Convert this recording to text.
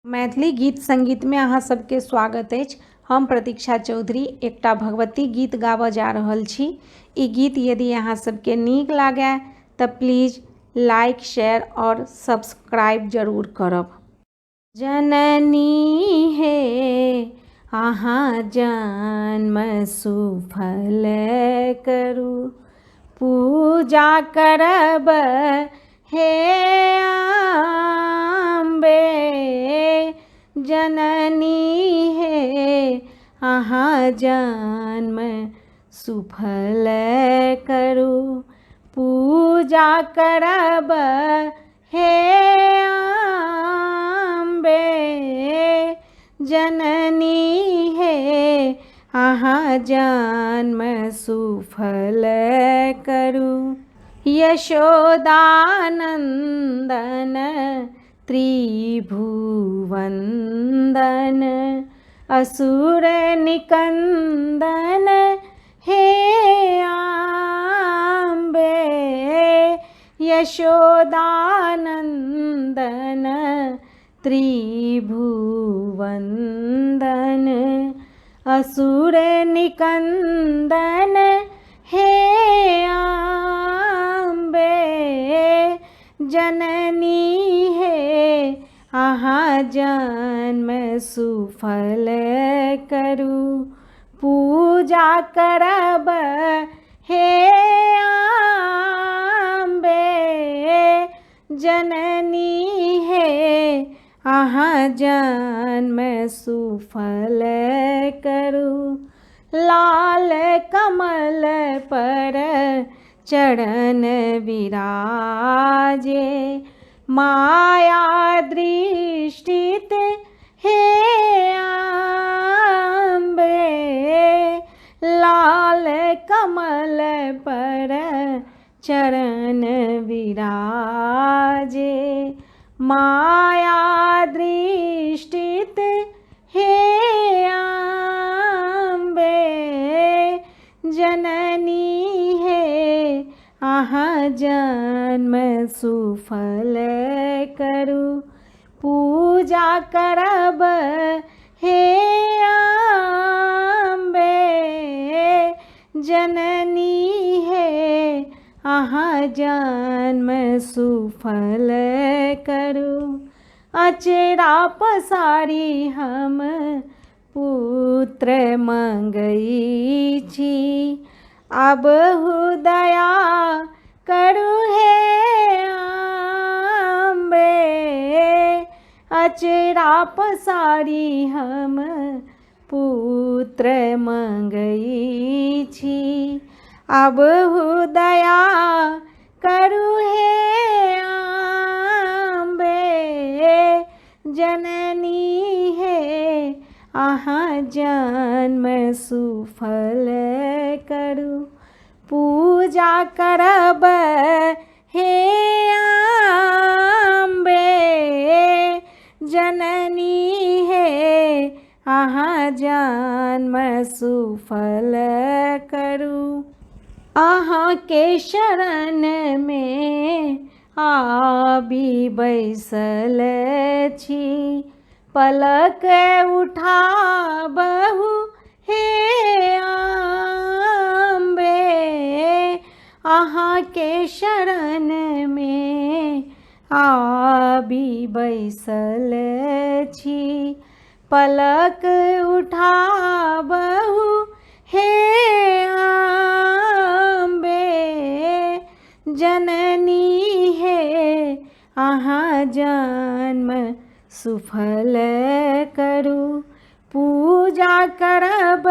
मैथिली गीत संगीत में अहाँ सबके स्वागत अछि। हम प्रतीक्षा चौधरी एकटा भगवती गीत गाबऽ जा रहल छी। ई गीत यदि अहाँ सबके नीक लागे तऽ प्लीज लाइक शेयर और सब्सक्राइब जरूर करब। जननी हे अहाँ जन्म सुफल करू, पूजा करब हे अम्बे। जननी हे अहाँ जन्म सुफल करू, पूजा करब हे अम्बे। जननी हे अहाँ जन्म सुफल करू। यशोदानंदन त्रिभुवंदन, असुर निकंदन हे अम्बे। यशोदानंदन त्रिभुवंदन, असुर निकंदन हे अम्बे। जननी हे अहाँ जन्म सुफल करू, पूजा करब हे अम्बे। जननी हे अहाँ जन्म सुफल करू। लाल कमल पर चरण विराजे, माया दृष्टित हे अम्बे। लाल कमल पर चरण विराजे, माया दृष्टित हे अम्बे। जननी हे अहाँ जन्म सुफल करू, पूजा करब हे अम्बे। जननी हे अहाँ जन्म सुफल करू। अचरा पसारी हम पुत्र मंगई छी, आबहु दया करू हे अम्बे। अचरा पसारी हम पुत्र मंगई छी, आबहु दया करू हे अम्बे। जननी हे अहाँ जन्म सुफल करू, पूजा करब हे अम्बे। जननी हे अहाँ जन्म सुफल करू। अहाँ के शरण में आबि बैसल छी, पलक उठाबहु हे अम्बे। अहाँ के शरण में आबि बैसल छी, पलक उठाबहु हे अम्बे। जननी हे अहाँ जन्म सुफल करू, पूजा करब